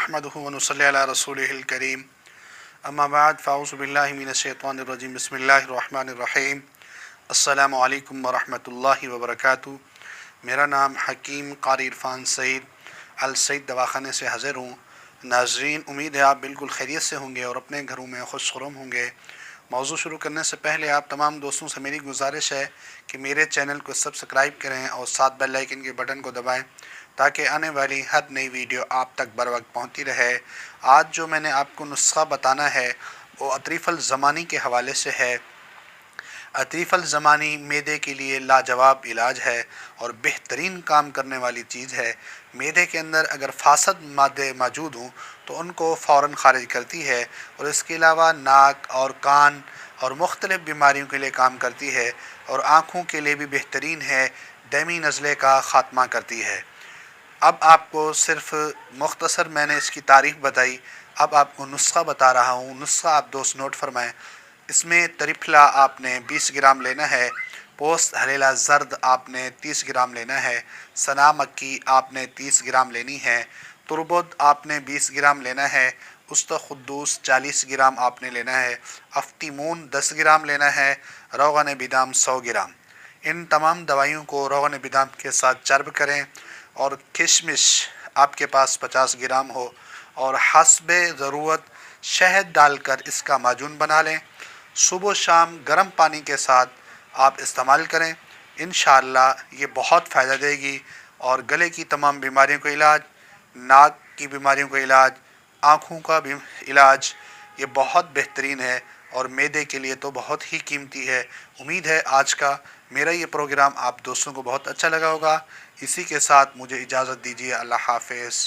नहमदुहु व नुसल्ली अला रसूलिहिल करीम अम्मा बाद फ़अऊज़ु बिल्लाहि मिनश शैतानिर रजीम बिस्मिल्लाहिर रहमानिर रहीम अस्सलामु अलैकुम व रहमतुल्लाहि व बरकातुहू। मेरा नाम हकीम क़ारी इरफ़ान सईद अल सईद दवाख़ाने से हाज़िर हूँ। नाज़रीन, उम्मीद है आप बिल्कुल खैरियत से होंगे और अपने घरों में खुशखुरम होंगे। मौज़ू शुरू करने से पहले आप तमाम दोस्तों से मेरी गुजारिश है कि मेरे चैनल को सब्सक्राइब करें और साथ बेल आइकन के बटन को दबाएं ताकि आने वाली हर नई वीडियो आप तक बर वक्त पहुँचती रहे। आज जो मैंने आपको नुस्ख़ा बताना है वो अतरीफ़ुल ज़मानी के हवाले से है। अतरीफ़ुल ज़मानी मैदे के लिए लाजवाब इलाज है और बेहतरीन काम करने वाली चीज़ है। मैदे के अंदर अगर फासद मादे मौजूद हों तो उनको फ़ौरन ख़ारिज करती है और इसके अलावा नाक और कान और मुख्तलिफ़ बीमारियों के लिए काम करती है और आँखों के लिए भी बेहतरीन है। दमी नज़ले का ख़ात्मा करती है। अब आपको सिर्फ़ मुख्तसर मैंने इसकी तारीफ़ बताई, अब आपको नुस्ख़ा बता रहा हूँ। नुस्ख़ा आप दोस्त नोट फरमाएँ। इसमें त्रिफला आपने 20 ग्राम लेना है, पोस्त हलेला ज़र्द आपने 30 ग्राम लेना है, सना मक्की आपने 30 ग्राम लेनी है, तुरबुद आपने 20 ग्राम लेना है, उस्त खुद्दूस 40 ग्राम आपने लेना है, अफ्तीमून 10 ग्राम लेना है, रोग़न बिदाम 100 ग्राम। इन तमाम दवाइयों को रोग़न बिदाम के साथ चर्ब करें और किशमिश आपके पास 50 ग्राम हो और हस्बे ज़रूरत शहद डालकर इसका माजून बना लें। सुबह शाम गर्म पानी के साथ आप इस्तेमाल करें। इंशाअल्लाह ये बहुत फ़ायदा देगी और गले की तमाम बीमारियों का इलाज, नाक की बीमारियों का इलाज, आँखों का भी इलाज ये बहुत बेहतरीन है और मैदे के लिए तो बहुत ही कीमती है। उम्मीद है आज का मेरा ये प्रोग्राम आप दोस्तों को बहुत अच्छा लगा होगा। इसी के साथ मुझे इजाज़त दीजिए। अल्लाह हाफ़िज़।